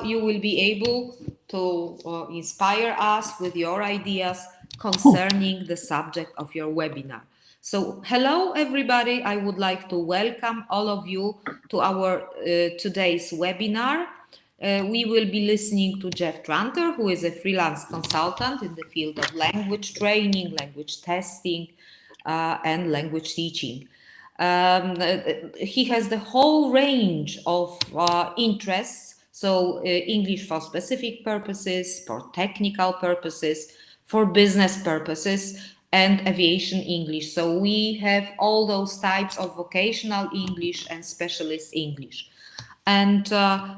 you will be able to inspire us with your ideas Oh, concerning the subject of your webinar. So, hello everybody. I would like to welcome all of you to our today's webinar. We will be listening to Jeff Tranter, who is a freelance consultant in the field of language training, language testing, and language teaching. He has the whole range of interests. So, English for specific purposes, for technical purposes, for business purposes, and aviation English. So, we have all those types of vocational English and specialist English. And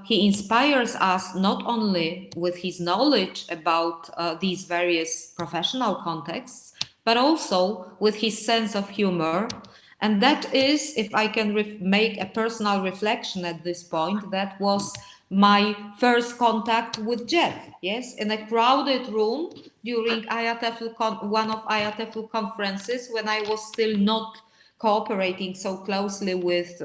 he inspires us not only with his knowledge about these various professional contexts, but also with his sense of humor. And that is, if I can make a personal reflection at this point, that was my first contact with Jeff. Yes, in a crowded room during one of IATEFL conferences when I was still not cooperating so closely with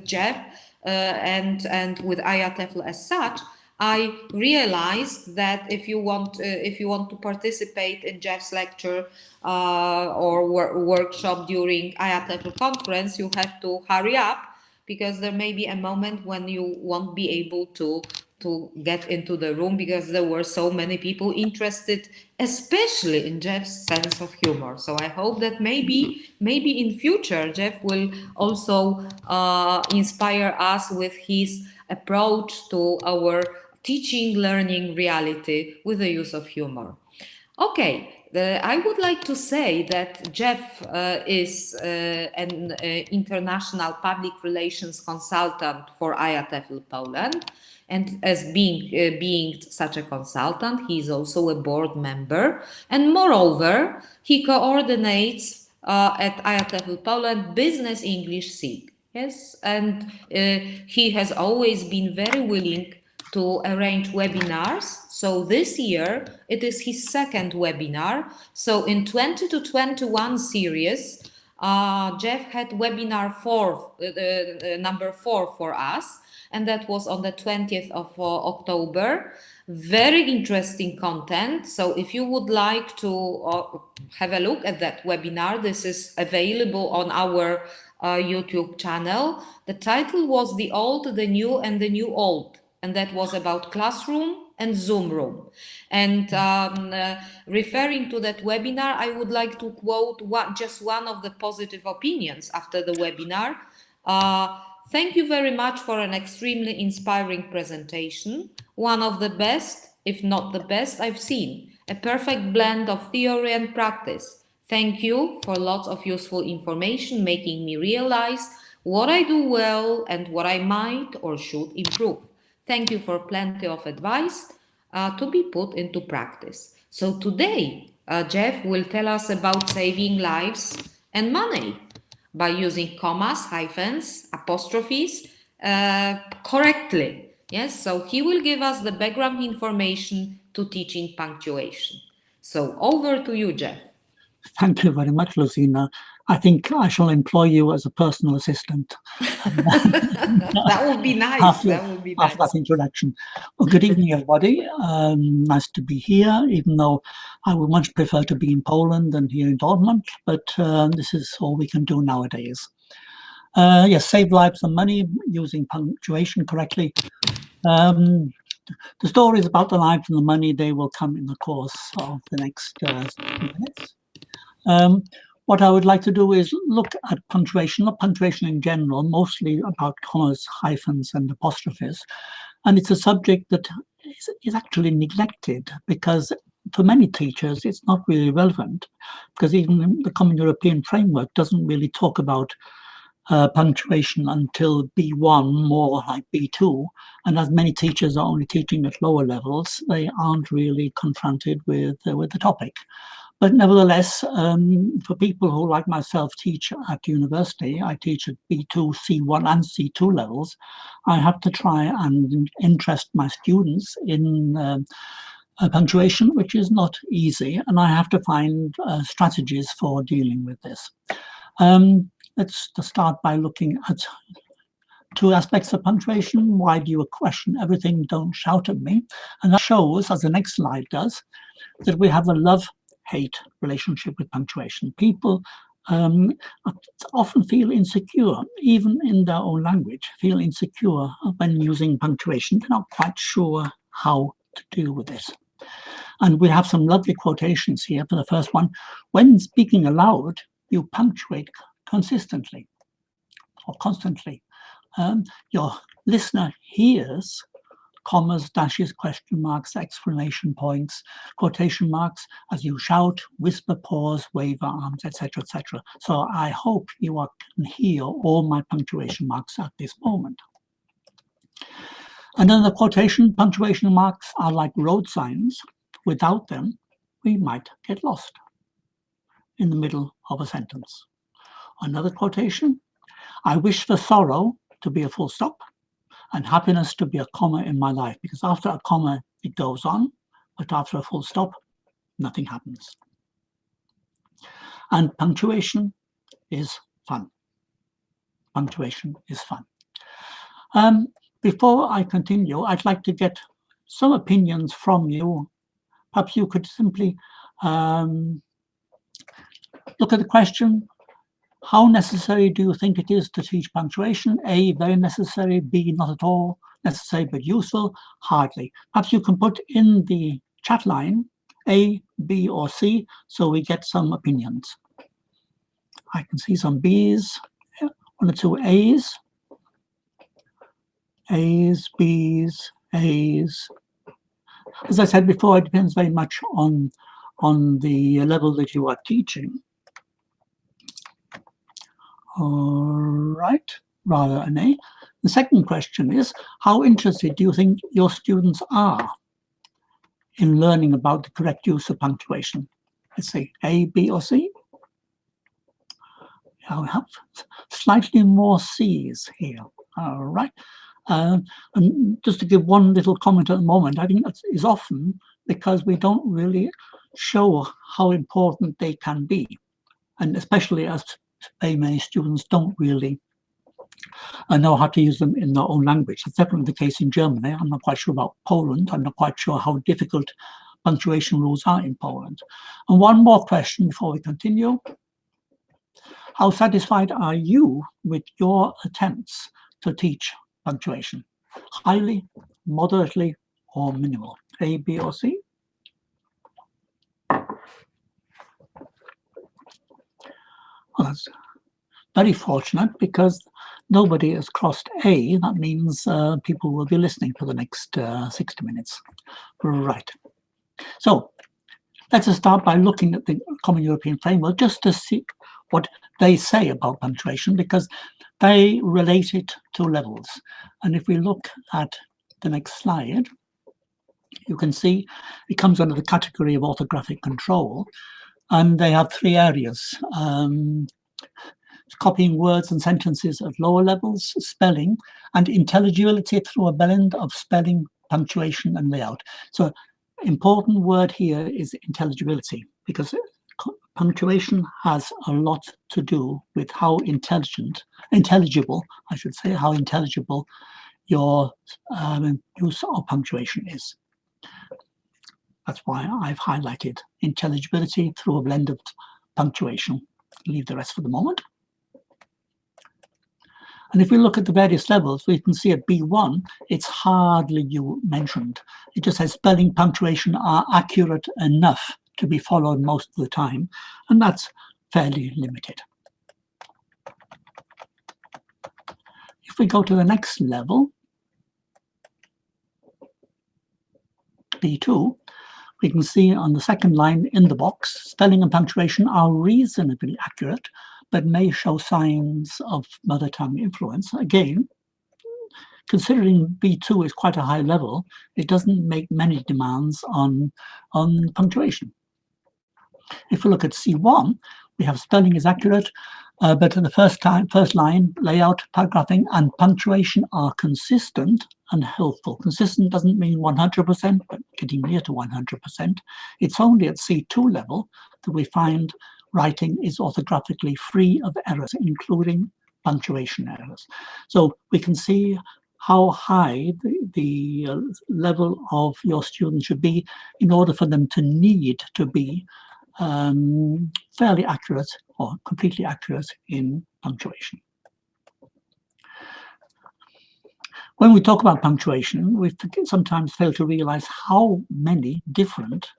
Jeff and with IATEFL as such. I realized that if you want to participate in Jeff's lecture or workshop during IATEFL conference, you have to hurry up because there may be a moment when you won't be able to get into the room because there were so many people interested, especially in Jeff's sense of humor. So I hope that maybe in future Jeff will also inspire us with his approach to our teaching learning reality with the use of humor. Okay, I would like to say that Jeff is an international public relations consultant for IATEFL Poland. And as being such a consultant, he is also a board member. And moreover, he coordinates at IATEFL Poland Business English SIG. Yes, and he has always been very willing to arrange webinars. So this year it is his second webinar. So in 20 to 21 series, Jeff had webinar number 4 for us, and that was on the 20th of October. Very interesting content. So if you would like to have a look at that webinar, this is available on our YouTube channel. The title was The Old, the New, and the New Old, and that was about classroom and Zoom room. And referring to that webinar, I would like to quote just one of the positive opinions after the webinar. Thank you very much for an extremely inspiring presentation. One of the best, if not the best, I've seen. A perfect blend of theory and practice. Thank you for lots of useful information, making me realize what I do well and what I might or should improve. Thank you for plenty of advice to be put into practice. So today, Jeff will tell us about saving lives and money by using commas, hyphens, apostrophes correctly. Yes, so he will give us the background information to teaching punctuation. So over to you, Jeff. thank you very much, Lucina. I think I shall employ you as a personal assistant. That would be nice. After that introduction. Well, good evening, everybody. Nice to be here, even though I would much prefer to be in Poland than here in Dortmund, but this is all we can do nowadays. Yes, save lives and money using punctuation correctly. The stories about the lives and the money, they will come in the course of the next minutes. What I would like to do is look at punctuation, not punctuation in general, mostly about commas, hyphens, and apostrophes. And it's a subject that is actually neglected because for many teachers, it's not really relevant because even the Common European Framework doesn't really talk about punctuation until B1, more like B2. And as many teachers are only teaching at lower levels, they aren't really confronted with the topic. But nevertheless, for people who, like myself, teach at university, I teach at B2, C1 and C2 levels, I have to try and interest my students in punctuation, which is not easy, and I have to find strategies for dealing with this. Let's start by looking at two aspects of punctuation. Why do you question everything? Don't shout at me. And that shows, as the next slide does, that we have a love-hate relationship with punctuation. People often feel insecure, even in their own language, feel insecure when using punctuation. They're not quite sure how to deal with this. And we have some lovely quotations here for the first one. When speaking aloud, you punctuate consistently or constantly. Your listener hears commas, dashes, question marks, exclamation points, quotation marks as you shout, whisper, pause, wave arms, etc., etc. So I hope you can hear all my punctuation marks at this moment. And then the quotation punctuation marks are like road signs. Without them, we might get lost in the middle of a sentence. Another quotation, I wish for sorrow to be a full stop and happiness to be a comma in my life, because after a comma, it goes on, but after a full stop, nothing happens. And punctuation is fun. Punctuation is fun. Before I continue, I'd like to get some opinions from you. Perhaps you could simply look at the question. How necessary do you think it is to teach punctuation? A, very necessary. B, not at all necessary but useful. Hardly. Perhaps you can put in the chat line A, B, or C, so we get some opinions. I can see some Bs, one or two As. A's, B's, A's. As I said before, it depends very much on the level that you are teaching. All right, rather an A. The second question is, how interested do you think your students are in learning about the correct use of punctuation? Let's say A, B, or C. I have slightly more C's here. All right. And just to give one little comment at the moment, I think that is often because we don't really show how important they can be. And especially as very many students don't really know how to use them in their own language. It's definitely the case in Germany. I'm not quite sure about Poland. I'm not quite sure how difficult punctuation rules are in Poland. And one more question before we continue. How satisfied are you with your attempts to teach punctuation? Highly, moderately, or minimal? A, B, or C? Well, that's very fortunate because nobody has crossed A. That means people will be listening for the next 60 minutes. Right. So let's start by looking at the Common European Framework just to see what they say about punctuation, because they relate it to levels. And if we look at the next slide, you can see it comes under the category of orthographic control. And they have three areas. Copying words and sentences at lower levels, spelling, and intelligibility through a blend of spelling, punctuation, and layout. So important word here is intelligibility, because punctuation has a lot to do with how intelligible, I should say, how intelligible your use of punctuation is. That's why I've highlighted intelligibility through a blend of punctuation. Leave the rest for the moment. And if we look at the various levels, we can see at B1, it's hardly mentioned. It just says spelling, punctuation are accurate enough to be followed most of the time, and that's fairly limited. If we go to the next level, B2, we can see on the second line in the box, spelling and punctuation are reasonably accurate, but may show signs of mother tongue influence. Again, considering B2 is quite a high level, it doesn't make many demands on punctuation. If we look at C1, we have spelling is accurate, but in the first line, layout, paragraphing, and punctuation are consistent and helpful. Consistent doesn't mean 100%, but getting near to 100%. It's only at C2 level that we find writing is orthographically free of errors, including punctuation errors. So we can see how high the level of your students should be in order for them to need to be fairly accurate or completely accurate in punctuation. When we talk about punctuation, we sometimes fail to realize how many different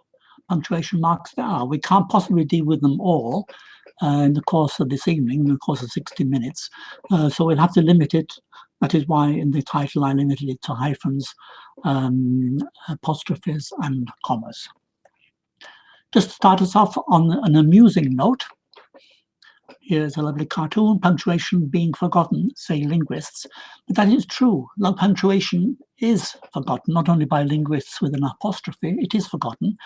punctuation marks there are. We can't possibly deal with them all in the course of this evening, in the course of 60 minutes. So we'll have to limit it. That is why in the title I limited it to hyphens, apostrophes, and commas. Just to start us off on an amusing note, here's a lovely cartoon, punctuation being forgotten, say linguists. But that is true. Punctuation is forgotten, not only by linguists with an apostrophe, it is forgotten.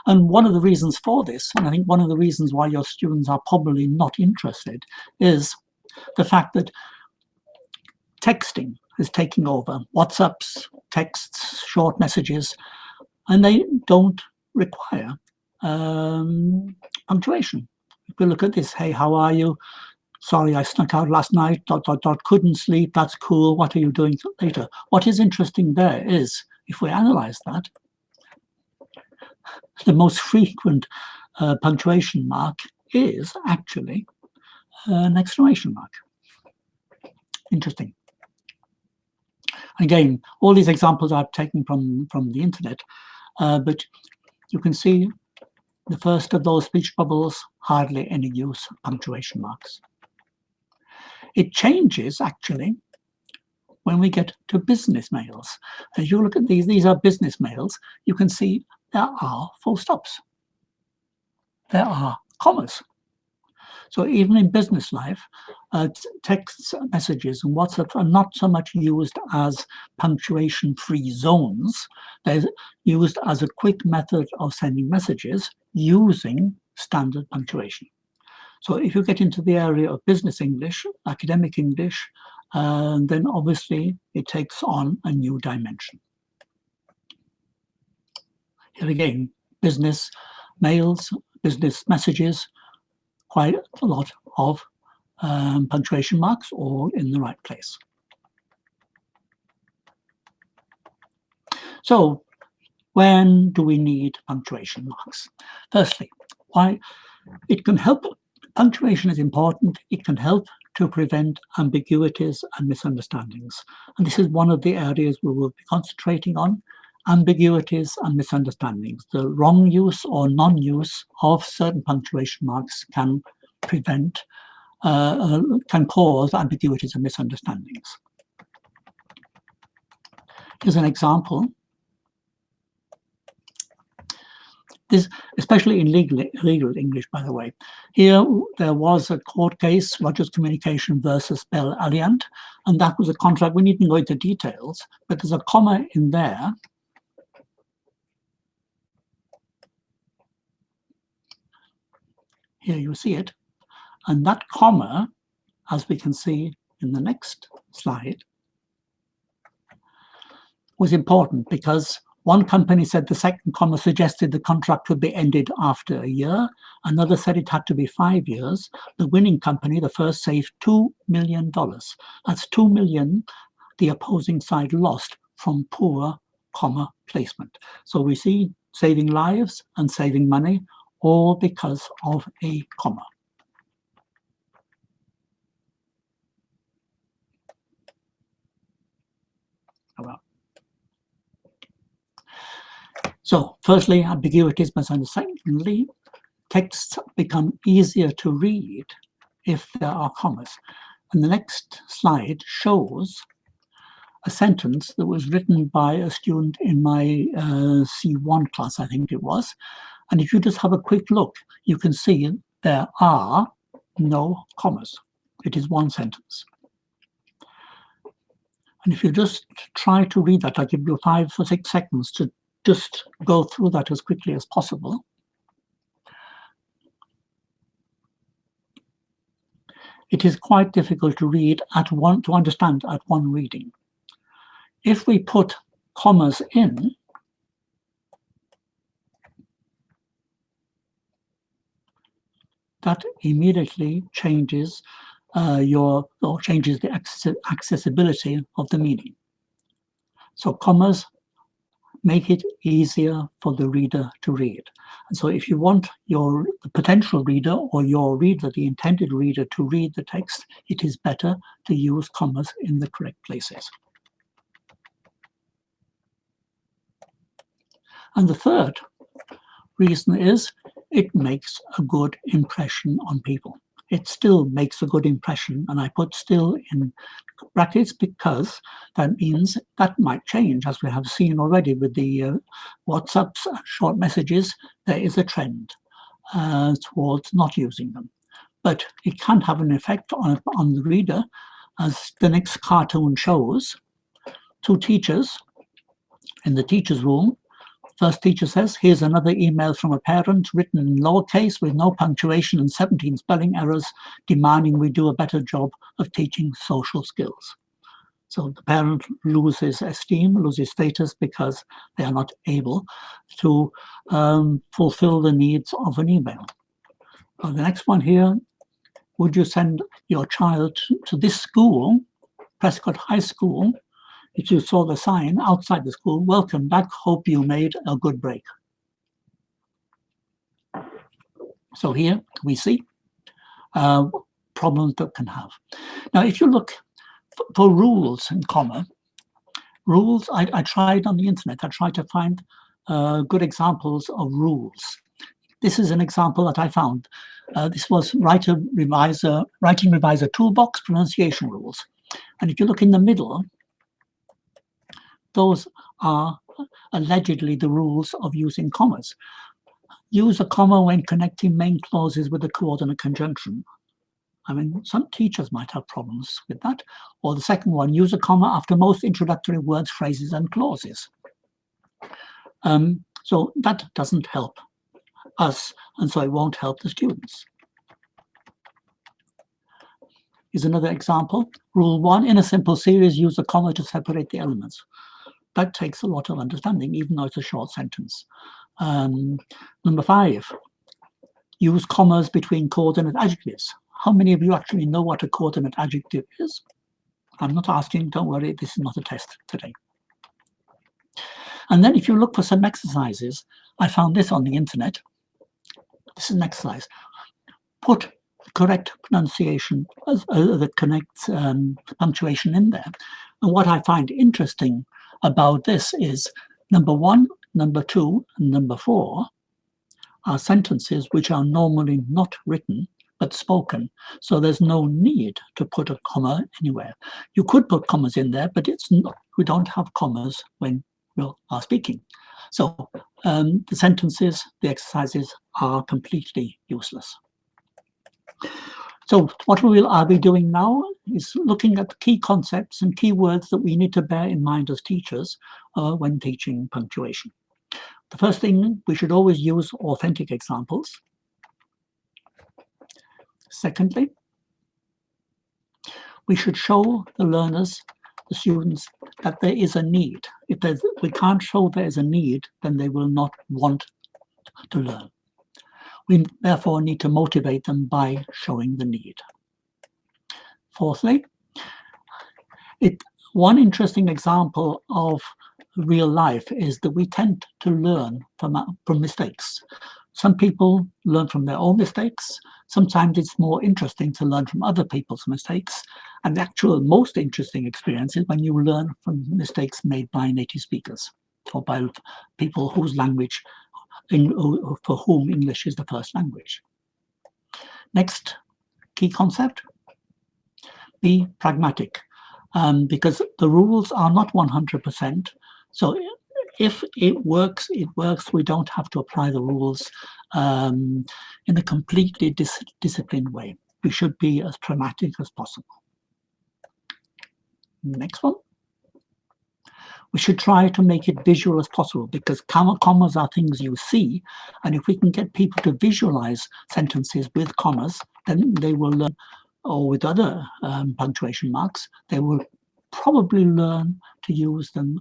And one of the reasons for this, and I think one of the reasons why your students are probably not interested, is the fact that texting is taking over. WhatsApps, texts, short messages, and they don't require punctuation. If we look at this, hey, how are you? Sorry, I snuck out last night, ... couldn't sleep, that's cool, what are you doing later? What is interesting there is, if we analyze that, the most frequent punctuation mark is actually an exclamation mark. Interesting. Again, all these examples I've taken from the internet, but you can see the first of those speech bubbles, hardly any use of punctuation marks. It changes, actually, when we get to business mails. As you look at these are business mails, you can see there are full stops. There are commas. So even in business life, text messages and WhatsApp are not so much used as punctuation-free zones. They're used as a quick method of sending messages using standard punctuation. So if you get into the area of business English, academic English, then obviously it takes on a new dimension. Here again, business mails, business messages, quite a lot of punctuation marks, all in the right place. So when do we need punctuation marks? Firstly, why it can help. Punctuation is important. It can help to prevent ambiguities and misunderstandings. And this is one of the areas we will be concentrating on, ambiguities and misunderstandings. The wrong use or non-use of certain punctuation marks can prevent, can cause ambiguities and misunderstandings. Here's an example. This, especially in legal English, by the way. Here, there was a court case, Rogers Communication versus Bell Alliant, and that was a contract. We needn't go into details, but there's a comma in there. Here you see it. And that comma, as we can see in the next slide, was important because one company said the second comma suggested the contract would be ended after a year. Another said it had to be 5 years. The winning company, the first, saved $2 million. That's $2 million the opposing side lost from poor comma placement. So we see saving lives and saving money, all because of a comma. Oh, well. So firstly, ambiguities, but secondly, texts become easier to read if there are commas. And the next slide shows a sentence that was written by a student in my C1 class, I think it was. And if you just have a quick look, you can see there are no commas. It is one sentence. And if you just try to read that, I'll give you 5 or 6 seconds to just go through that as quickly as possible. It is quite difficult to read to understand at one reading. If we put commas in, that immediately changes or changes the accessibility of the meaning. So commas make it easier for the reader to read. And so if you want the potential reader or your reader, the intended reader, to read the text, it is better to use commas in the correct places. And the third reason is it makes a good impression on people. It still makes a good impression, and I put still in brackets because that means that might change, as we have seen already with the WhatsApps short messages. There is a trend towards not using them, but it can have an effect on the reader, as the next cartoon shows. Two teachers in the teacher's room. First teacher says, here's another email from a parent written in lowercase with no punctuation and 17 spelling errors, demanding we do a better job of teaching social skills. So the parent loses esteem, loses status, because they are not able to fulfill the needs of an email. The next one here, would you send your child to this school, Prescott High School, if you saw the sign outside the school, welcome back, hope you made a good break. So here we see problems that can have. Now, if you look for rules in comma, rules, I tried on the internet, I tried to find good examples of rules. This is an example that I found. This was Writing Reviser Toolbox Pronunciation Rules. And if you look in the middle, those are allegedly the rules of using commas. Use a comma when connecting main clauses with a coordinate conjunction. I mean, some teachers might have problems with that. Or the second one, use a comma after most introductory words, phrases, and clauses. So that doesn't help us, and so it won't help the students. Here's another example. Rule 1, in a simple series, use a comma to separate the elements. That takes a lot of understanding, even though it's a short sentence. Number 5, use commas between coordinate adjectives. How many of you actually know what a coordinate adjective is? I'm not asking, don't worry, this is not a test today. And then if you look for some exercises, I found this on the internet. This is an exercise. Put the correct pronunciation, the correct punctuation in there. And what I find interesting about this is number 1, number 2, and number 4 are sentences which are normally not written but spoken. So there's no need to put a comma anywhere. You could put commas in there, but it's not, we don't have commas when we are speaking. So the sentences, the exercises are completely useless. So what are we doing now is looking at key concepts and key words that we need to bear in mind as teachers when teaching punctuation. The first thing, we should always use authentic examples. Secondly, we should show the learners, the students, that there is a need. If we can't show there is a need, then they will not want to learn. We therefore need to motivate them by showing the need. Fourthly, one interesting example of real life is that we tend to learn from mistakes. Some people learn from their own mistakes. Sometimes it's more interesting to learn from other people's mistakes. And the actual most interesting experience is when you learn from mistakes made by native speakers or by people whose language, for whom English is the first language. Next key concept, be pragmatic, because the rules are not 100%. So if it works, it works. We don't have to apply the rules in a completely disciplined way. We should be as pragmatic as possible. Next one. We should try to make it visual as possible, because commas are things you see. And if we can get people to visualize sentences with commas, then they will learn, or with other punctuation marks, they will probably learn to use them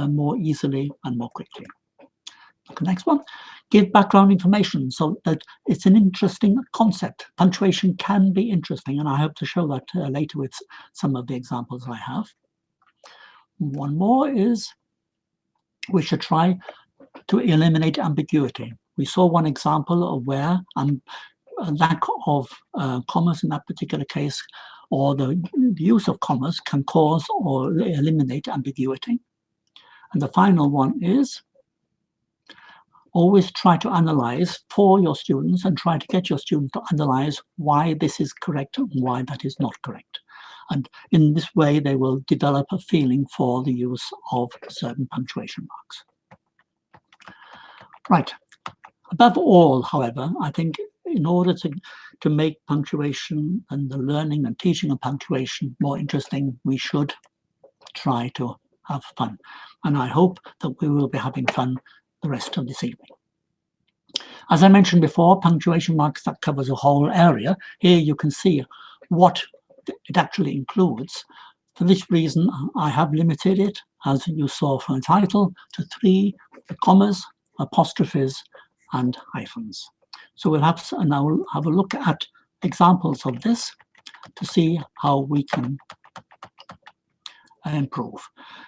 more easily and more quickly. The next one, give background information so that it's an interesting concept. Punctuation can be interesting, and I hope to show that later with some of the examples I have. One more is we should try to eliminate ambiguity. We saw one example of where a lack of commas in that particular case, or the use of commas, can cause or eliminate ambiguity. And the final one is always try to analyze for your students and try to get your students to analyze why this is correct and why that is not correct. And in this way, they will develop a feeling for the use of certain punctuation marks. Right. Above all, however, I think in order to make punctuation and the learning and teaching of punctuation more interesting, we should try to have fun. And I hope that we will be having fun the rest of this evening. As I mentioned before, punctuation marks, that covers a whole area. Here you can see what it actually includes. For this reason, I have limited it, as you saw from the title, to 3: the commas, apostrophes, and hyphens. So we'll now have a look at examples of this to see how we can improve.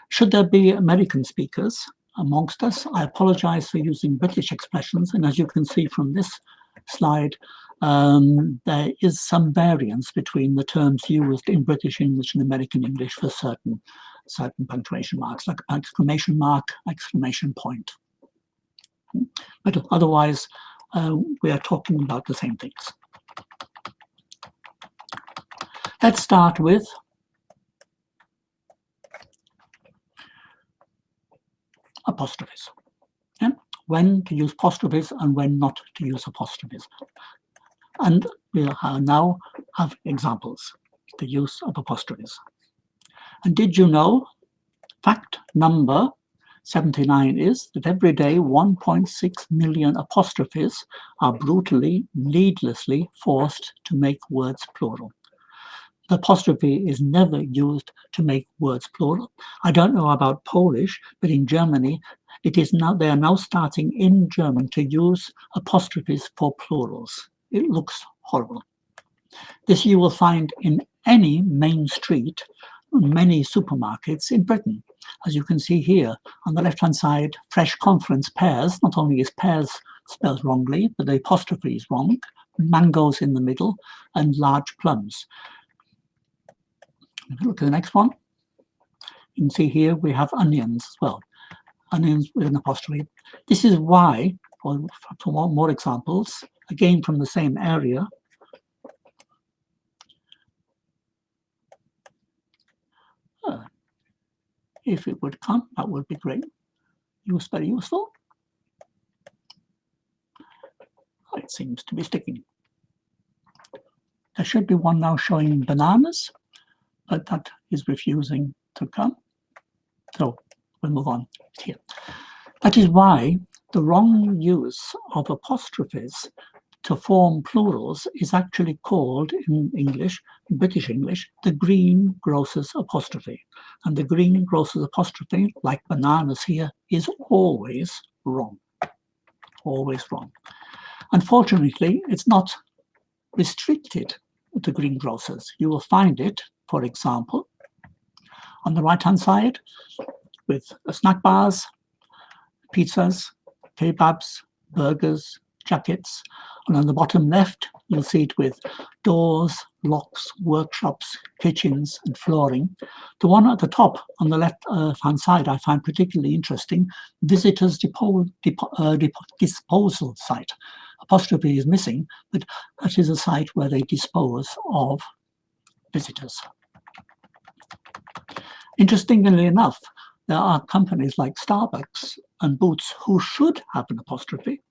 Should there be American speakers amongst us, I apologize for using British expressions, and as you can see from this slide, there is some variance between the terms used in British English and American English for certain punctuation marks, like exclamation mark, exclamation point. But otherwise, we are talking about the same things. Let's start with apostrophes. Yeah? When to use apostrophes and when not to use apostrophes. And we'll now have examples, the use of apostrophes. And did you know, fact number 79 is that every day 1.6 million apostrophes are brutally, needlessly forced to make words plural. The apostrophe is never used to make words plural. I don't know about Polish, but in Germany, they are now starting in German to use apostrophes for plurals. It looks horrible. This you will find in any main street, many supermarkets in Britain. As you can see here, on the left-hand side, fresh conference pears. Not only is pears spelled wrongly, but the apostrophe is wrong. Mangoes in the middle, and large plums. If you look at the next one, you can see here we have onions as well. Onions with an apostrophe. This is why, or for more examples, again from the same area, if it would come, that would be great. Very useful. It seems to be sticking. There should be one now showing bananas, but that is refusing to come. So we'll move on here. That is why the wrong use of apostrophes to form plurals is actually called in English, British English, the greengrocer's apostrophe. And the greengrocer's apostrophe, like bananas here, is always wrong. Always wrong. Unfortunately, it's not restricted to greengrocers. You will find it, for example, on the right-hand side with snack bars, pizzas, kebabs, burgers, jackets. And on the bottom left, you'll see it with doors, locks, workshops, kitchens, and flooring. The one at the top on the left-hand side I find particularly interesting, visitors disposal site. Apostrophe is missing, but that is a site where they dispose of visitors. Interestingly enough, there are companies like Starbucks and Boots who should have an apostrophe,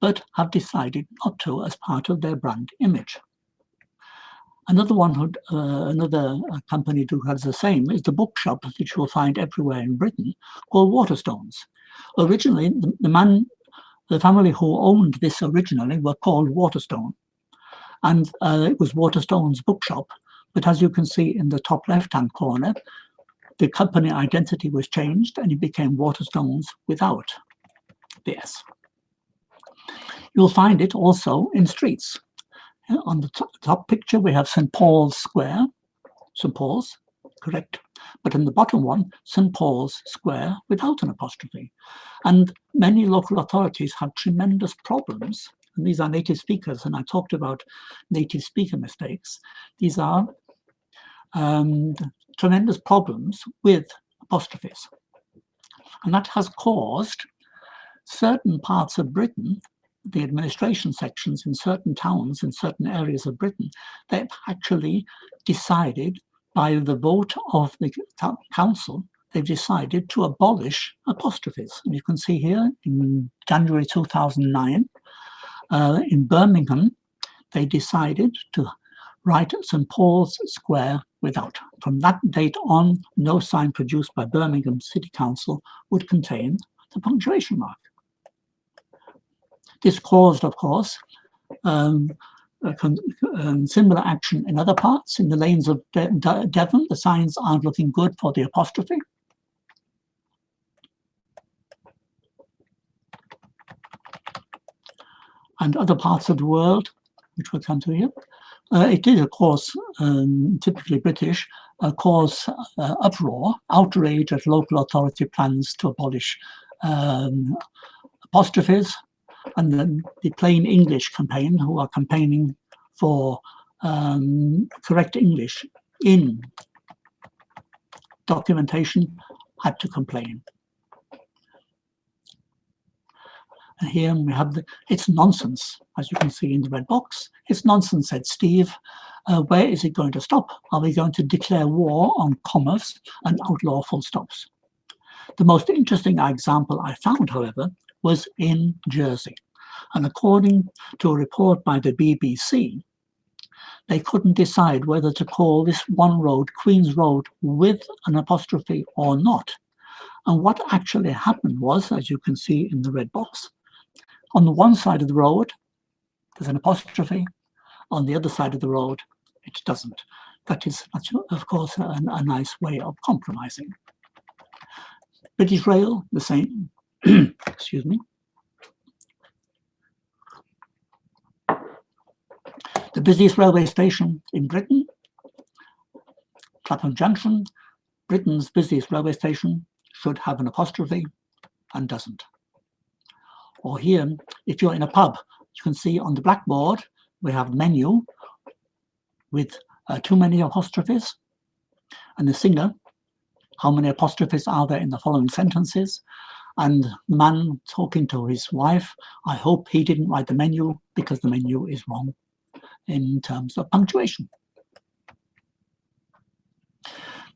but have decided not to as part of their brand image. Another company who has the same is the bookshop, which you will find everywhere in Britain, called Waterstones. Originally, the family who owned this originally were called Waterstone, and it was Waterstone's bookshop. But as you can see in the top left-hand corner, the company identity was changed and it became Waterstones without the S. You'll find it also in streets. On the top picture, we have St. Paul's Square, St. Paul's, correct. But in the bottom one, St. Paul's Square without an apostrophe. And many local authorities have tremendous problems. And these are native speakers, and I talked about native speaker mistakes. These are tremendous problems with apostrophes. And that has caused certain parts of Britain, the administration sections in certain towns, in certain areas of Britain, they've actually decided by the vote of the council, they've decided to abolish apostrophes. And you can see here in January 2009, in Birmingham, they decided to write St. Paul's Square without. From that date on, no sign produced by Birmingham City Council would contain the punctuation mark. This caused, of course, similar action in other parts. In the lanes of Devon, the signs aren't looking good for the apostrophe. And other parts of the world, which we'll come to here, it did, of course, typically British, cause uproar, outrage at local authority plans to abolish apostrophes, and then the Plain English campaign, who are campaigning for correct English in documentation, had to complain. And here we have it's nonsense, as you can see in the red box. It's nonsense, said Steve. Where is it going to stop? Are we going to declare war on commerce and outlaw full stops? The most interesting example I found, however, was in Jersey. And according to a report by the BBC, they couldn't decide whether to call this one road Queen's Road with an apostrophe or not. And what actually happened was, as you can see in the red box, on the one side of the road, there's an apostrophe. On the other side of the road, it doesn't. That is, of course, a nice way of compromising. British Rail, the same. Excuse me. The busiest railway station in Britain, Clapham Junction, Britain's busiest railway station, should have an apostrophe and doesn't. Or here, if you're in a pub, you can see on the blackboard, we have menu with too many apostrophes, and the singer, how many apostrophes are there in the following sentences, and the man talking to his wife, I hope he didn't write the menu because the menu is wrong in terms of punctuation.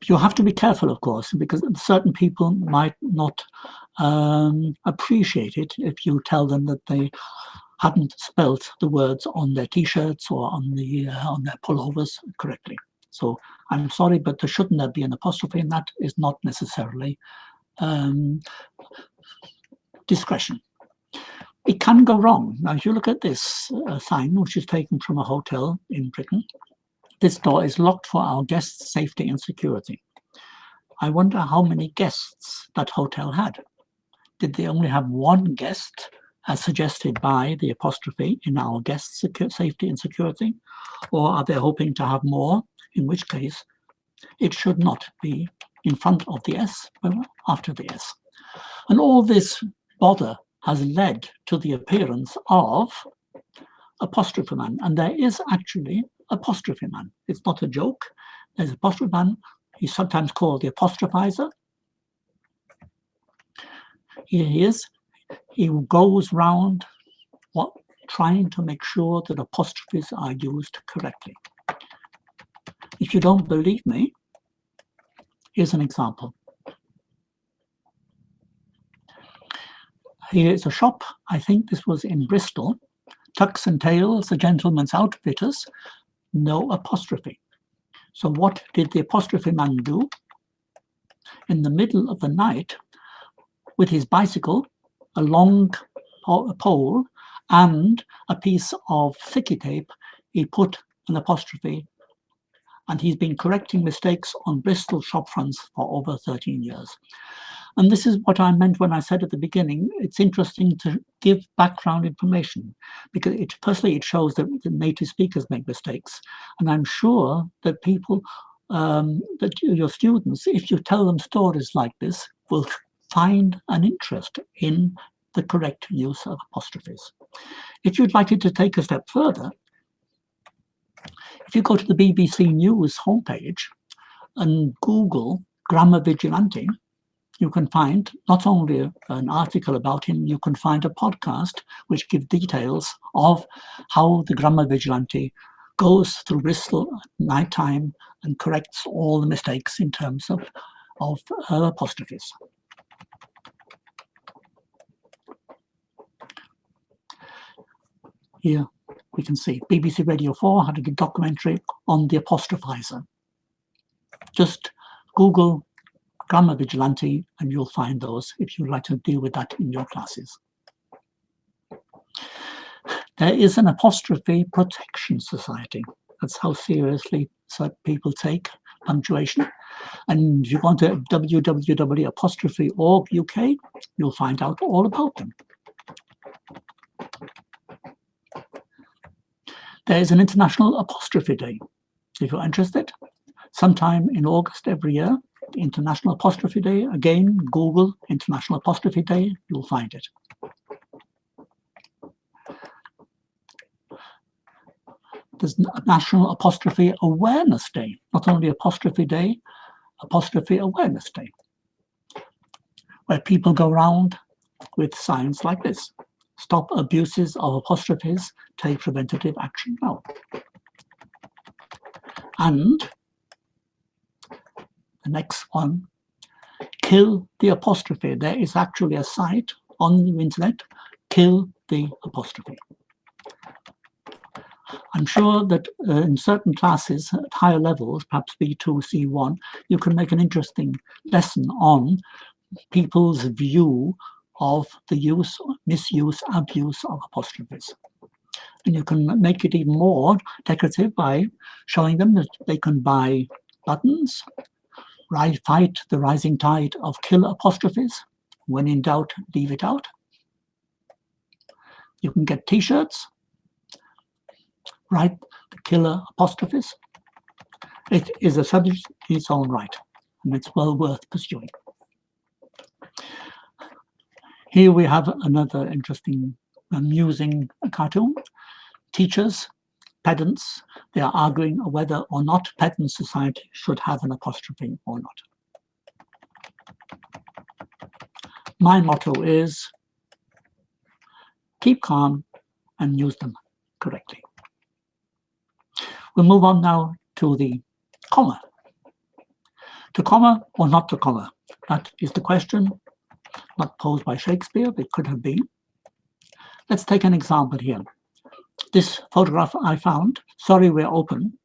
You have to be careful, of course, because certain people might not appreciate it if you tell them that they hadn't spelt the words on their T-shirts or on their pullovers correctly. So I'm sorry, but there shouldn't be an apostrophe, and that is not necessarily discretion. It can go wrong. Now, if you look at this sign, which is taken from a hotel in Britain, this door is locked for our guests' safety and security. I wonder how many guests that hotel had. Did they only have one guest, as suggested by the apostrophe in our guests' safety and security? Or are they hoping to have more, in which case it should not be in front of the S, but after the S. And all this bother has led to the appearance of Apostrophe Man. And there is actually Apostrophe Man. It's not a joke. There's Apostrophe Man. He's sometimes called the apostrophizer. Here he is. He goes round trying to make sure that apostrophes are used correctly. If you don't believe me, here's an example. Here is a shop. I think this was in Bristol. Tucks and Tails, a gentleman's outfitters. No apostrophe. So what did the apostrophe man do? In the middle of the night, with his bicycle, a long pole, and a piece of sticky tape, he put an apostrophe, and he's been correcting mistakes on Bristol shop fronts for over 13 years. And this is what I meant when I said at the beginning, it's interesting to give background information, because firstly, it shows that the native speakers make mistakes. And I'm sure that people, that your students, if you tell them stories like this, will find an interest in the correct use of apostrophes. If you'd like it to take a step further, if you go to the BBC News homepage and Google grammar vigilante, you can find not only an article about him, you can find a podcast which gives details of how the grammar vigilante goes through Bristol at night time and corrects all the mistakes in terms of apostrophes. Here we can see BBC Radio 4 had a documentary on the apostrophizer. Just Google grammar vigilante and you'll find those if you'd like to deal with that in your classes. There is an apostrophe protection society. That's how seriously people take punctuation. And if you go to www.apostrophe.org UK, you'll find out all about them. There is an International Apostrophe Day. If you're interested, sometime in August every year, International Apostrophe Day. Again, Google International Apostrophe Day, you'll find it. There's a National Apostrophe Awareness Day, not only Apostrophe Day, Apostrophe Awareness Day, where people go around with signs like this: stop abuses of apostrophes, take preventative action now. And the next one, kill the apostrophe. There is actually a site on the internet, kill the apostrophe. I'm sure that in certain classes at higher levels, perhaps B2, C1, you can make an interesting lesson on people's view of the use, misuse, abuse of apostrophes. And you can make it even more decorative by showing them that they can buy buttons, fight the rising tide of kill apostrophes. When in doubt, leave it out. You can get t-shirts, write the killer apostrophes. It is a subject in its own right, and it's well worth pursuing. Here we have another interesting, amusing cartoon. Teachers, pedants, they are arguing whether or not pedant society should have an apostrophe or not. My motto is keep calm and use them correctly. We'll move on now to the comma. To comma or not to comma? That is the question, not posed by Shakespeare, but it could have been. Let's take an example here. This photograph I found, sorry we're open.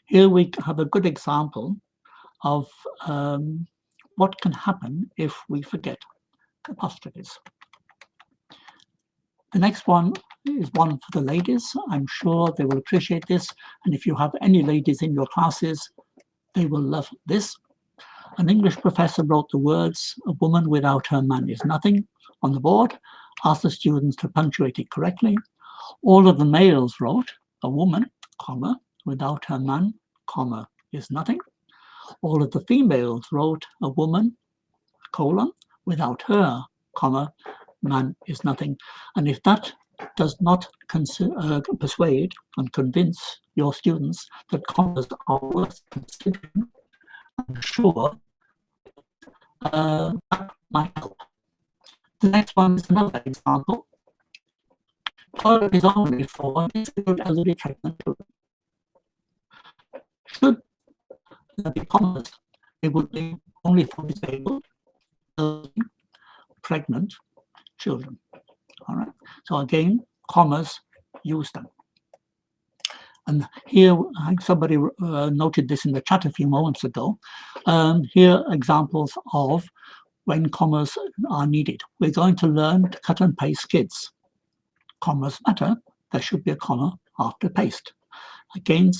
Here we have a good example of what can happen if we forget apostrophes. The next one is one for the ladies. I'm sure they will appreciate this. And if you have any ladies in your classes, they will love this. An English professor wrote the words, "A woman without her man is nothing," on the board, asked the students to punctuate it correctly. All of the males wrote, "A woman, comma, without her man, comma, is nothing." All of the females wrote, "A woman, colon, without her, comma, man is nothing." And if that does not persuade and convince your students that commas are worth considering, I'm sure that might help. The next one is another example. Toilet is only for disabled elderly pregnant children. Should there be commas, it would be only for disabled, elderly, pregnant children. All right. So again, commas, use them. And here, somebody noted this in the chat a few moments ago. Here are examples of when commas are needed. We're going to learn to cut and paste skids. Commas matter. There should be a comma after paste. Again,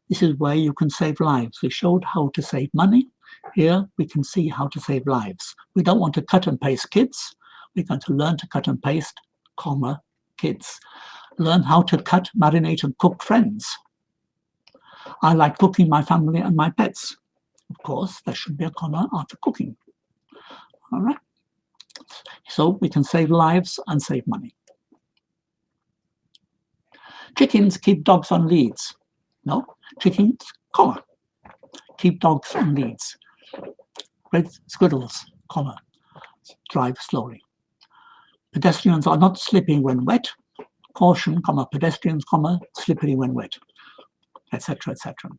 this is where you can save lives. We showed how to save money. Here we can see how to save lives. We don't want to cut and paste kids. We're going to learn to cut and paste, comma, kids. Learn how to cut, marinate, and cook friends. I like cooking my family and my pets. Of course, there should be a comma after cooking. All right. So we can save lives and save money. Chickens keep dogs on leads. No, chickens, comma, keep dogs on leads. Red squirrels, comma, drive slowly. Pedestrians are not slipping when wet. Caution, comma, pedestrians, comma, slippery when wet, etc., etc.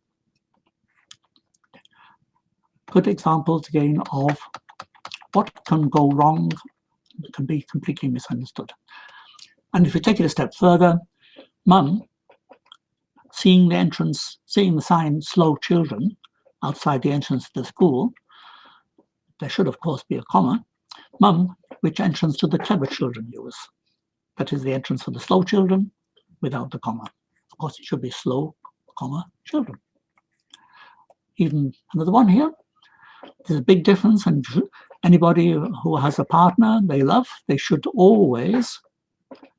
Good examples again of what can go wrong, can be completely misunderstood. And if we take it a step further, Mum, seeing the sign "slow children" outside the entrance to the school, there should of course be a comma. Mum, which entrance do the clever children use? That is the entrance for the slow children without the comma. Of course, it should be slow, comma, children. Even another one here. There's a big difference, and anybody who has a partner they love, they should always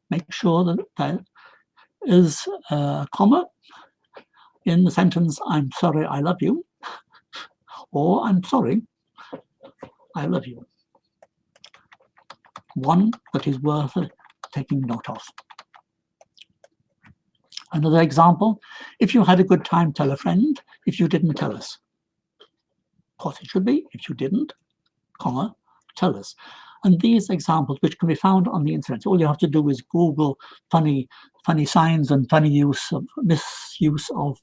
make sure that there is a comma in the sentence, "I'm sorry, I love you," or "I'm sorry, I love you." One that is worth taking note of. Another example, if you had a good time, tell a friend. If you didn't, tell us. Of course, it should be, if you didn't, comma, tell us. And these examples, which can be found on the internet, all you have to do is Google funny signs and funny misuse of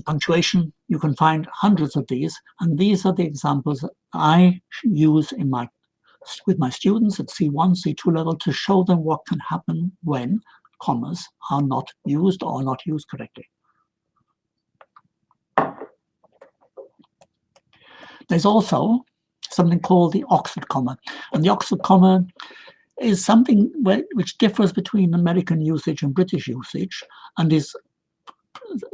punctuation. You can find hundreds of these, and these are the examples that I use with my students at C1, C2 level to show them what can happen when commas are not used or not used correctly. There's also something called the Oxford comma, and the Oxford comma is something which differs between American usage and British usage and is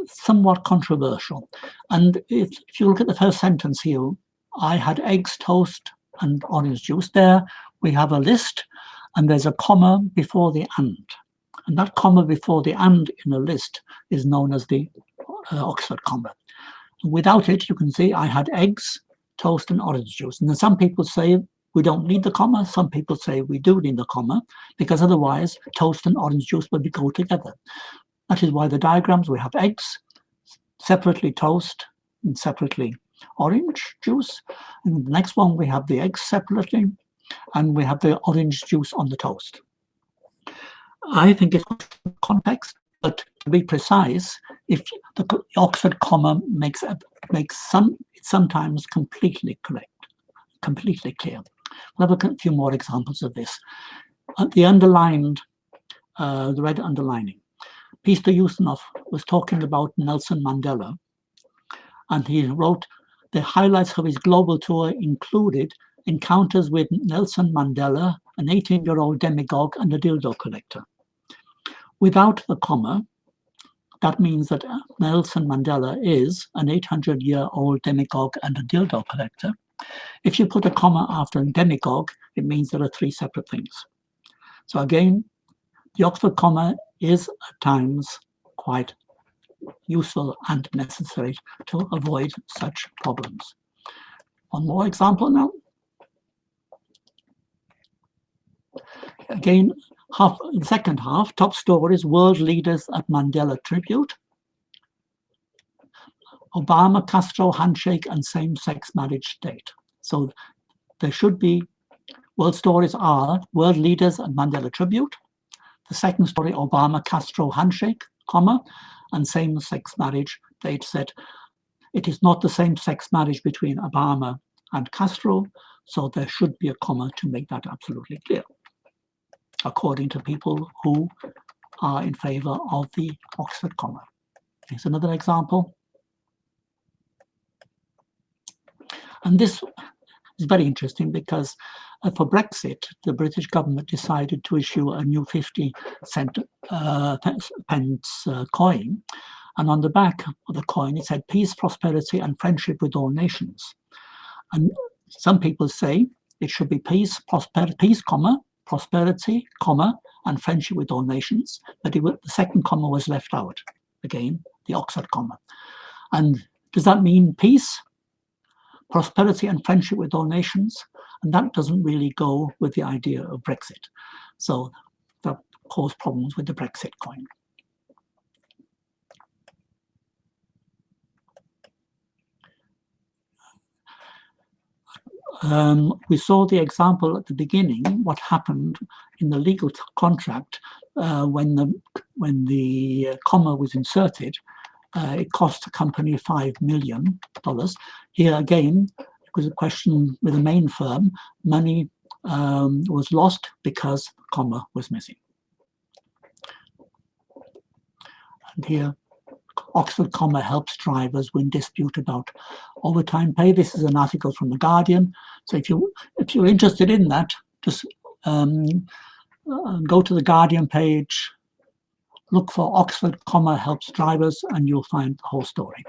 somewhat controversial. And if you look at the first sentence here, I had eggs, toast, and orange juice. There we have a list, and there's a comma before the and. And that comma before the and in a list is known as the Oxford comma. Without it, you can see I had eggs, toast, and orange juice. And then some people say we don't need the comma. Some people say we do need the comma, because otherwise toast and orange juice will go together. That is why the diagrams, we have eggs, separately toast, and separately orange juice. And the next one, we have the eggs separately, and we have the orange juice on the toast. I think it's context, but to be precise, if the Oxford comma makes it's sometimes completely correct, completely clear. We'll have a few more examples of this. The underlined, the red underlining. Peter Ustinov was talking about Nelson Mandela, and he wrote, the highlights of his global tour included encounters with Nelson Mandela, an 18-year-old demagogue and a dildo collector. Without the comma, that means that Nelson Mandela is an 800-year-old demagogue and a dildo collector. If you put a comma after demagogue, it means there are three separate things. So again, the Oxford comma is at times quite useful and necessary to avoid such problems. One more example now. Again, the second half, top stories, world leaders at Mandela tribute. Obama, Castro handshake and same-sex marriage date. So there should be, world stories are world leaders at Mandela tribute. The second story, Obama, Castro handshake, comma, and same-sex marriage date set. It is not the same-sex marriage between Obama and Castro, so there should be a comma to make that absolutely clear, according to people who are in favor of the Oxford comma. Here's another example. And this is very interesting because for Brexit, the British government decided to issue a new 50 cent pence coin. And on the back of the coin, it said peace, prosperity, and friendship with all nations. And some people say it should be peace, comma, prosperity, comma, and friendship with all nations. But the second comma was left out. Again, the Oxford comma. And does that mean peace, prosperity, and friendship with all nations? And that doesn't really go with the idea of Brexit. So that caused problems with the Brexit coin. We saw the example at the beginning, what happened in the legal contract when the comma was inserted. It cost the company $5 million. Here again, it was a question with the main firm. Money was lost because the comma was missing. And here, Oxford comma helps drivers win dispute about overtime pay. This is an article from The Guardian. So if you're interested in that, just go to the Guardian page, look for Oxford comma helps drivers, and you'll find the whole story.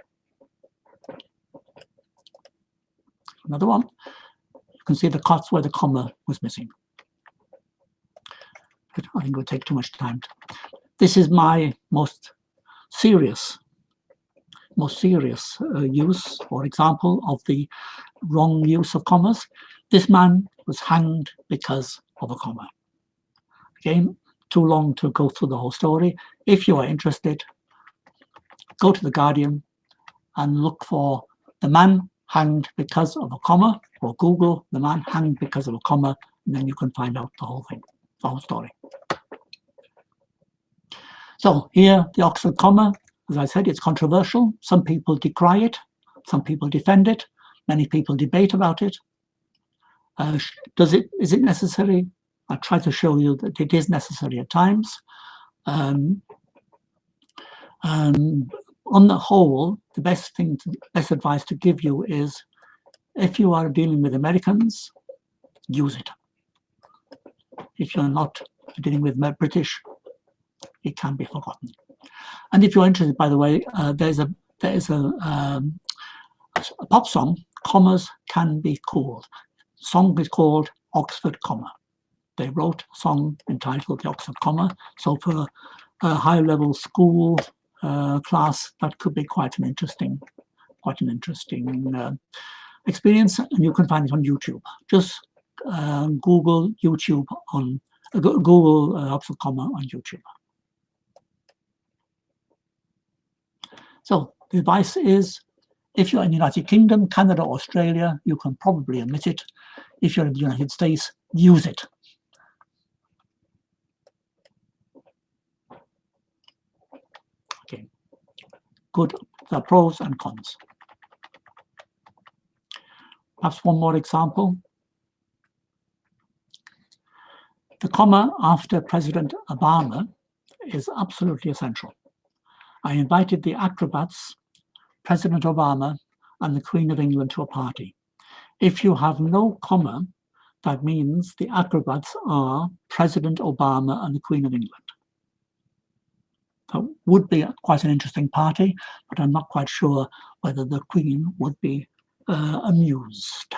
Another one. You can see the cuts where the comma was missing. I think it would take too much time. This is my most serious use or example of the wrong use of commas. This man was hanged because of a comma. Again, too long to go through the whole story. If you are interested, go to The Guardian and look for the man hanged because of a comma, or Google the man hanged because of a comma, and then you can find out the whole thing, the whole story. So here, the Oxford comma, as I said, it's controversial. Some people decry it, some people defend it, many people debate about it. Is it necessary? I try to show you that it is necessary at times. On the whole, the best advice to give you is, if you are dealing with Americans, use it. If you're not dealing with British, it can be forgotten. And if you're interested, by the way, there's a pop song, Commas Can Be Cool. The song is called Oxford Comma. They wrote a song entitled The Oxford Comma. So for a high-level school class, that could be quite an interesting experience, and you can find it on YouTube. Just Google YouTube on Google Oxford Comma on YouTube. So the advice is, if you're in the United Kingdom, Canada, Australia, you can probably omit it. If you're in the United States, use it. Okay, good. There are pros and cons. Perhaps one more example. The comma after President Obama is absolutely essential. I invited the acrobats, President Obama, and the Queen of England to a party. If you have no comma, that means the acrobats are President Obama and the Queen of England. That would be quite an interesting party, but I'm not quite sure whether the Queen would be amused.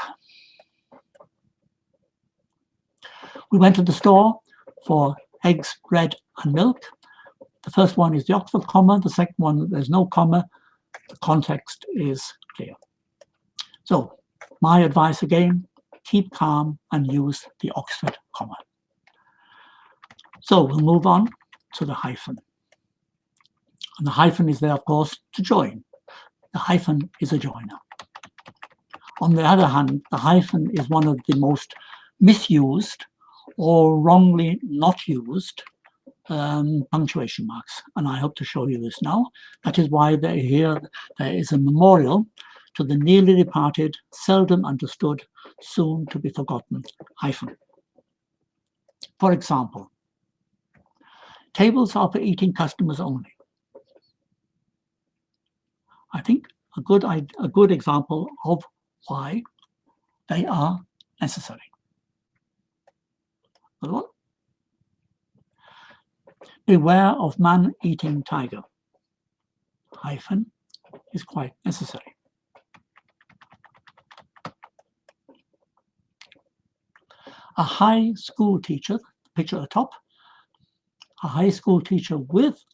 We went to the store for eggs, bread, and milk. The first one is the Oxford comma. The second one, there's no comma. The context is clear. So my advice again, keep calm and use the Oxford comma. So we'll move on to the hyphen. And the hyphen is there, of course, to join. The hyphen is a joiner. On the other hand, the hyphen is one of the most misused or wrongly not used punctuation marks. And I hope to show you this now. That is why there is a memorial to the nearly departed, seldom understood, soon to be forgotten hyphen. For example, tables are for eating customers only. I think a good example of why they are necessary. Another one. Beware of man-eating tiger. hyphen is quite necessary. A high school teacher, picture at the top, a high school teacher with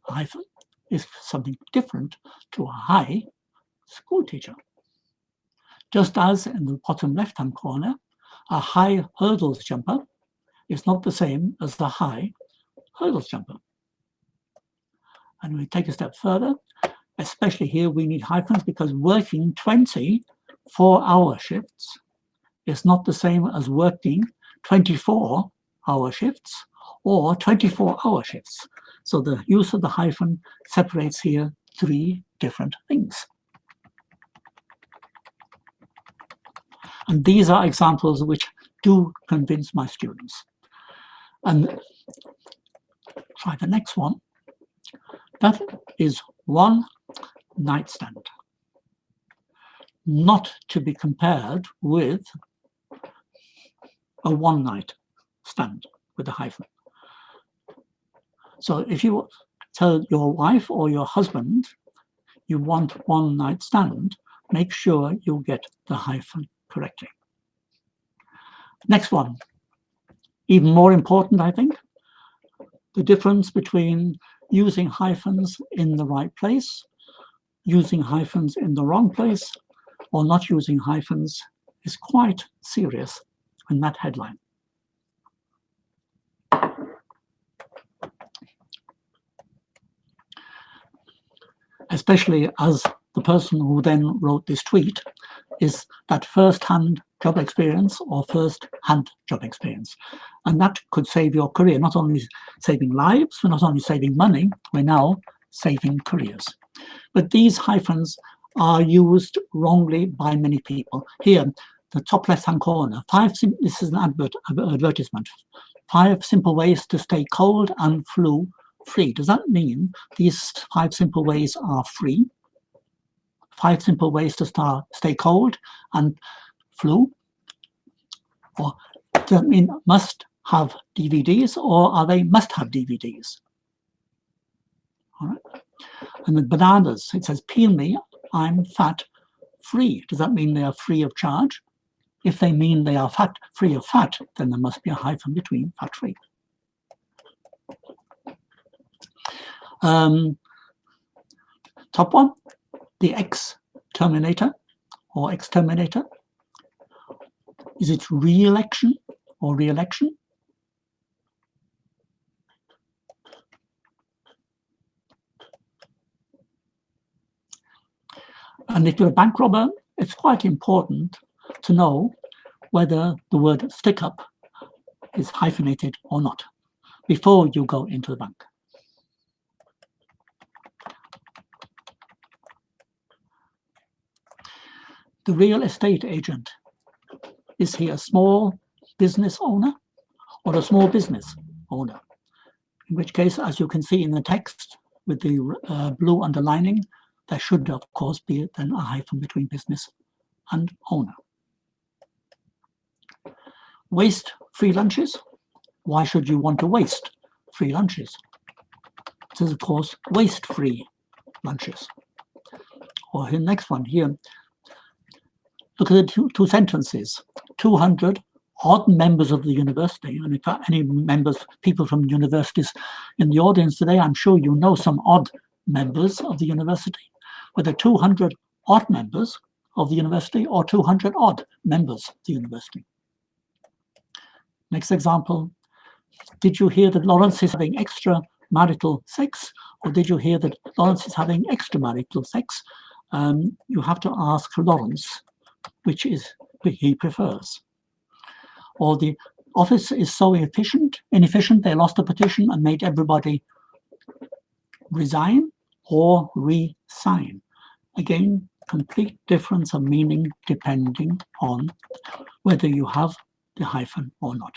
a hyphen is something different to a high school teacher. Just as in the bottom left-hand corner, a high hurdles jumper is not the same as the high hurdles jumper. And we take a step further, especially here we need hyphens because working 20 4-hour shifts is not the same as working 24-hour shifts or 24-hour shifts. So the use of the hyphen separates here 3 different things. And these are examples which do convince my students. And try the next one. That is one nightstand. Not to be compared with a one night stand with a hyphen. So if you tell your wife or your husband you want one night stand, make sure you get the hyphen correctly. Next one, even more important, I think, the difference between using hyphens in the right place, using hyphens in the wrong place, or not using hyphens is quite serious in that headline. Especially as the person who then wrote this tweet is that first-hand job experience or first-hand job experience. And that could save your career, not only saving lives, we're not only saving money, we're now saving careers. But these hyphens are used wrongly by many people. Here, the top left-hand corner, this is an advertisement. 5 simple ways to stay cold and flu-free. Does that mean these 5 simple ways are free? 5 simple ways to stay cold and flu? Or does that mean must have DVDs, or are they must have DVDs? All right. And the bananas, it says, peel me, I'm fat free. Does that mean they are free of charge? If they mean they are free of fat, then there must be a hyphen between fat free. Top one, the ex-terminator or exterminator. Is it re-election or re-election? And if you're a bank robber, it's quite important to know whether the word stick up is hyphenated or not before you go into the bank. The real estate agent, is he a small business owner or a small business owner? In which case, as you can see in the text with the blue underlining, there should, of course, be then a hyphen between business and owner. Waste free lunches. Why should you want to waste free lunches? It is, of course, waste-free lunches. Or the next one here. Look at the two sentences. 200 odd members of the university. And if there are any people from universities in the audience today, I'm sure you know some odd members of the university. Whether 200 odd members of the university or 200 odd members of the university. Next example. Did you hear that Lawrence is having extramarital sex? Or did you hear that Lawrence is having extramarital sex? You have to ask Lawrence which he prefers. Or the office is so inefficient, they lost the petition and made everybody resign or re-sign. Again, complete difference of meaning depending on whether you have the hyphen or not.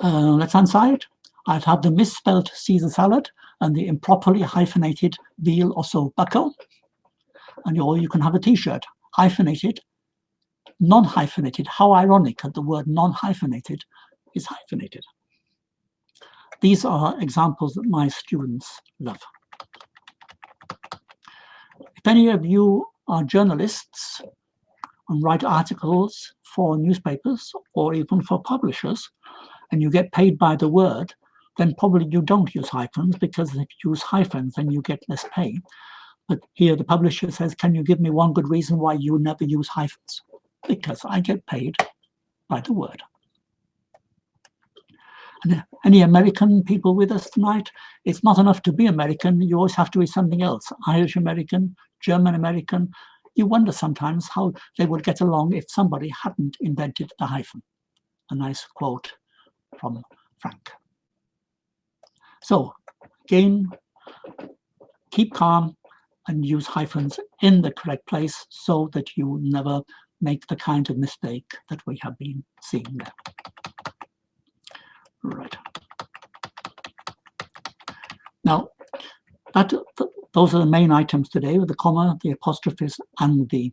Left-hand side, I'd have the misspelled Caesar salad and the improperly hyphenated veal osso bucco. And or you can have a t-shirt, hyphenated, non-hyphenated. How ironic that the word non-hyphenated is hyphenated. These are examples that my students love. If any of you are journalists and write articles for newspapers or even for publishers, and you get paid by the word, then probably you don't use hyphens, because if you use hyphens, then you get less pay. But here the publisher says, can you give me one good reason why you never use hyphens? Because I get paid by the word. And any American people with us tonight? It's not enough to be American. You always have to be something else. Irish American, German American. You wonder sometimes how they would get along if somebody hadn't invented the hyphen. A nice quote from Frank. So again, keep calm and use hyphens in the correct place so that you never make the kind of mistake that we have been seeing there. Right. Now, those are the main items today, with the comma, the apostrophes, and the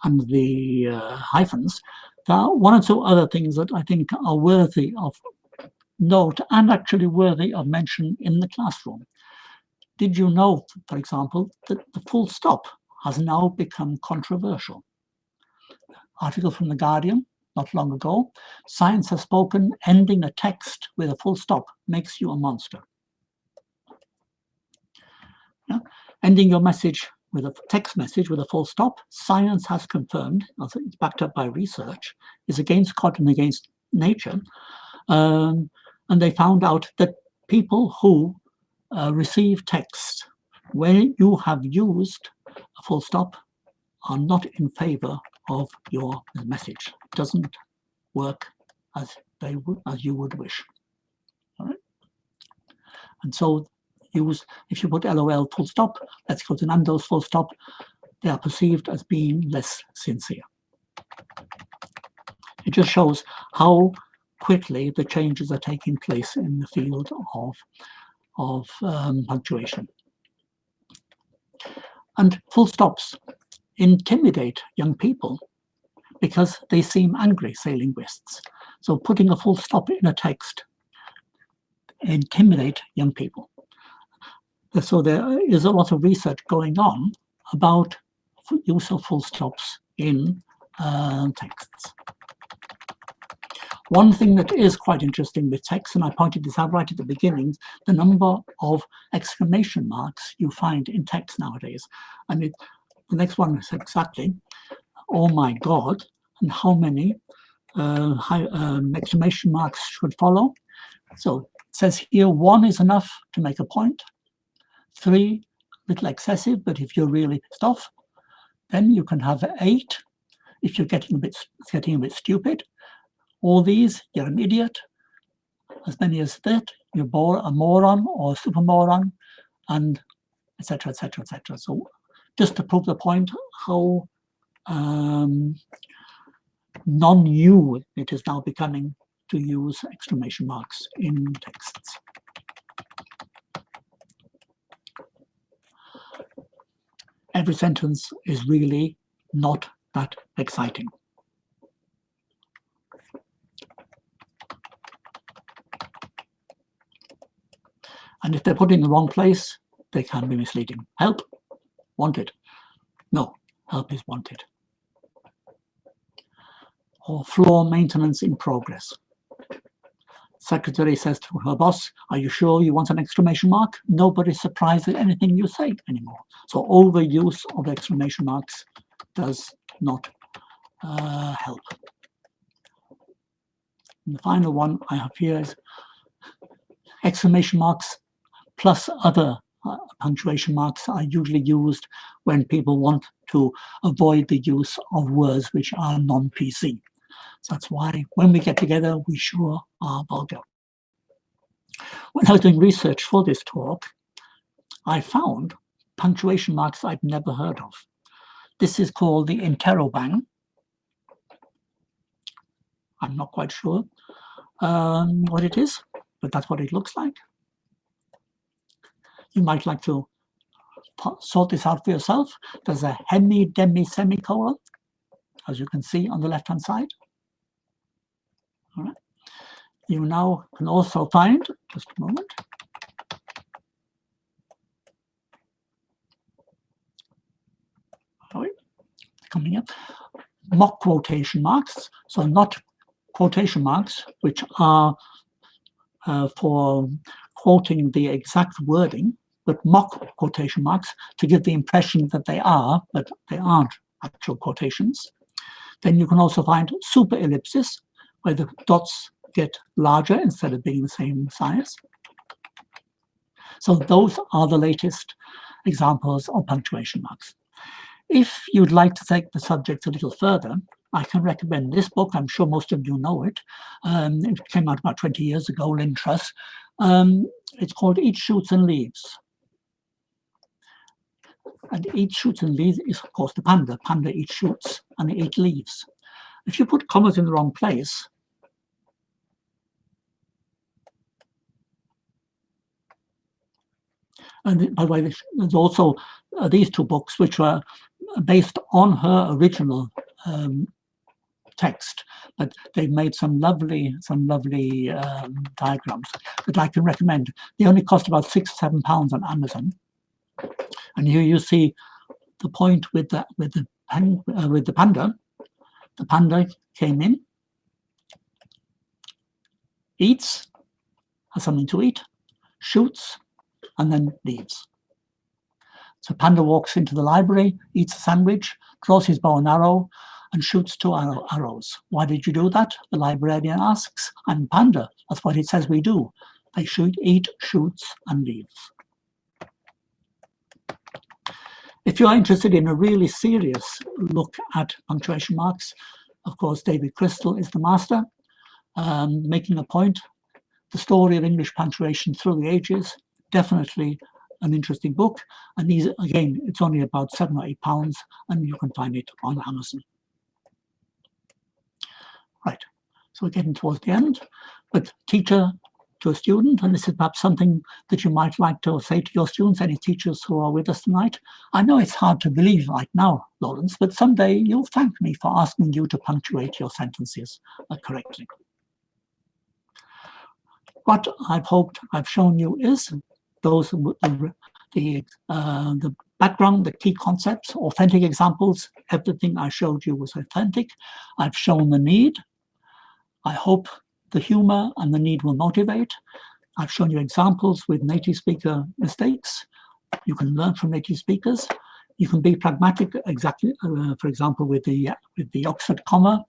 hyphens. There are one or two other things that I think are worthy of note and actually worthy of mention in the classroom. Did you know, for example, that the full stop has now become controversial? Article from The Guardian not long ago: science has spoken, ending a text with a full stop makes you a monster. Yeah? Ending your message with a text message with a full stop, science has confirmed, it's backed up by research, is against God and against nature. And they found out that people who receive text when you have used a full stop are not in favor of your message. It doesn't work as you would wish. All right. And so if you put LOL full stop, let's go to Nando's full stop, they are perceived as being less sincere. It just shows how quickly the changes are taking place in the field of punctuation. And full stops intimidate young people because they seem angry, say linguists. So putting a full stop in a text intimidate young people. So there is a lot of research going on about use of full stops in texts. One thing that is quite interesting with text, and I pointed this out right at the beginning, the number of exclamation marks you find in text nowadays. And the next one is exactly, oh my God, and how many exclamation marks should follow. So it says here 1 is enough to make a point, 3, a little excessive, but if you're really stuff, then you can have 8 if you're getting a bit stupid. All these, you're an idiot. As many as that, you're a moron or a super moron, and etc., etc., etc. So just to prove the point how non-new it is now becoming to use exclamation marks in texts. Every sentence is really not that exciting. And if they're put in the wrong place, they can be misleading. Help, wanted. No, help is wanted. Or floor maintenance in progress. Secretary says to her boss, are you sure you want an exclamation mark? Nobody's surprised at anything you say anymore. So overuse of exclamation marks does not help. And the final one I have here is exclamation marks plus other punctuation marks are usually used when people want to avoid the use of words which are non-PC. So that's why when we get together, we sure are vulgar. When I was doing research for this talk, I found punctuation marks I'd never heard of. This is called the interrobang. I'm not quite sure what it is, but that's what it looks like. You might like to sort this out for yourself. There's a hemi-demi semicolon, as you can see on the left-hand side. All right. You now can also find, just a moment, sorry, coming up, mock quotation marks. So not quotation marks, which are for quoting the exact wording, but mock quotation marks to give the impression that they are, but they aren't actual quotations. Then you can also find super ellipses, where the dots get larger instead of being the same size. So those are the latest examples of punctuation marks. If you'd like to take the subject a little further, I can recommend this book. I'm sure most of you know it. It came out about 20 years ago, Lynn Truss. It's called Eat, Shoots and Leaves. And Eat, Shoots and Leaves is, of course, the panda. Panda eats shoots and they eat leaves. If you put commas in the wrong place, and by the way, there's also these two books, which were based on her original text, but they've made some lovely diagrams that I can recommend. They only cost about £6-7 on Amazon. And here you see the point with the panda. The panda came in, eats, has something to eat, shoots, and then leaves. So panda walks into the library, eats a sandwich, draws his bow and arrow, and shoots 2 arrows. Why did you do that? The librarian asks. I'm panda. That's what it says we do. They shoot, eat, shoots, and leaves. If you're interested in a really serious look at punctuation marks, of course, David Crystal is the master, making a point. The Story of English Punctuation Through the Ages, definitely an interesting book. And these, again, it's only about £7 or £8, and you can find it on Amazon. Right, so we're getting towards the end, but teacher to a student, and this is perhaps something that you might like to say to your students, any teachers who are with us tonight. I know it's hard to believe right now, Lawrence, but someday you'll thank me for asking you to punctuate your sentences correctly. What I've hoped I've shown you is the background, the key concepts, authentic examples. Everything I showed you was authentic. I've shown the need. I hope the humor and the need will motivate. I've shown you examples with native speaker mistakes. You can learn from native speakers. You can be pragmatic, exactly, for example, with the Oxford comma.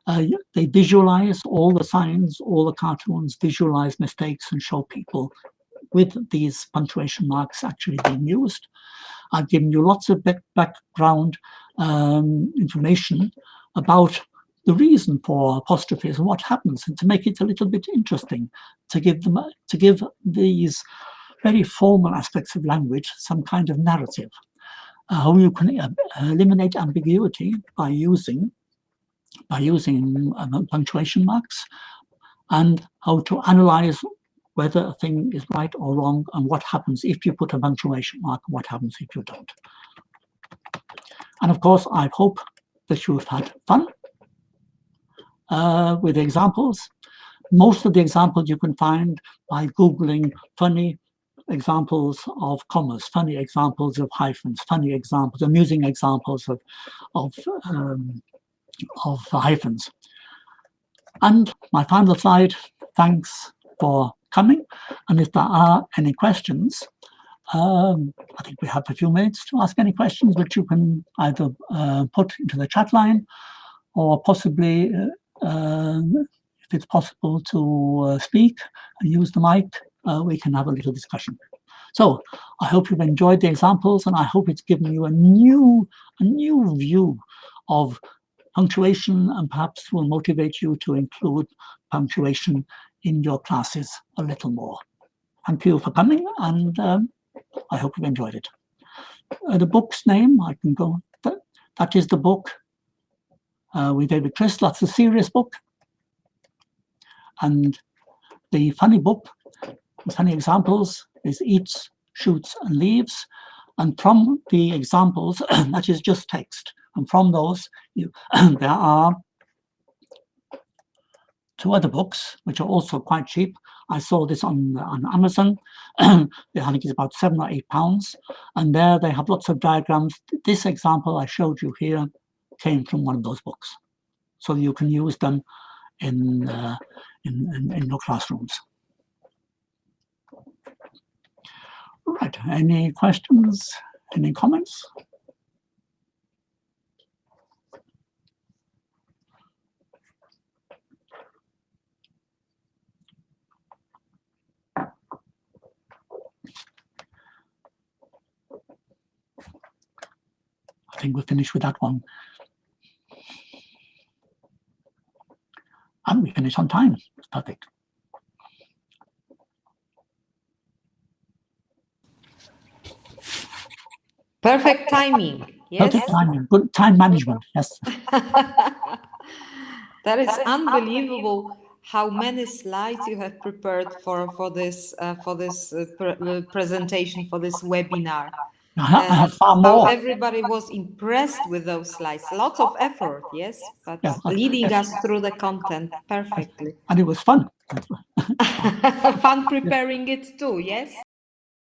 They visualize all the signs, all the cartoons, visualize mistakes and show people with these punctuation marks actually being used. I've given you lots of background information about the reason for apostrophes and what happens, and to make it a little bit interesting, to give these very formal aspects of language some kind of narrative. How you can eliminate ambiguity by using punctuation marks, and how to analyze whether a thing is right or wrong, and what happens if you put a punctuation mark, what happens if you don't. And of course, I hope that you've had fun with the examples. Most of the examples you can find by Googling funny examples of commas, funny examples of hyphens, funny examples, amusing examples of hyphens. And my final slide, thanks for coming. And if there are any questions, I think we have a few minutes to ask any questions, which you can either put into the chat line, or possibly, if it's possible to speak and use the mic, we can have a little discussion. So I hope you've enjoyed the examples, and I hope it's given you a new view of punctuation, and perhaps will motivate you to include punctuation in your classes a little more. Thank you for coming, and I hope you've enjoyed it. The book's name, I can go, that is the book with David Crystal. That's a serious book. And the funny book, the funny examples, is Eats, Shoots and Leaves. And from the examples, that is just text. And from those, there are two other books, which are also quite cheap. I saw this on Amazon. I think it's about £7 or £8, and there they have lots of diagrams. This example I showed you here came from one of those books, so you can use them in your classrooms. Right. Any questions? Any comments? I think we're finished with that one. And we finished on time. It's perfect. Perfect timing. Yes. Perfect timing. Good time management. Yes. That is unbelievable how many slides you have prepared for this presentation, for this webinar. I have far How more. everybody was impressed with those slides. Lots of effort, yes, but Yeah, leading yes. us through the content perfectly. And it was fun. Fun preparing it too, yes?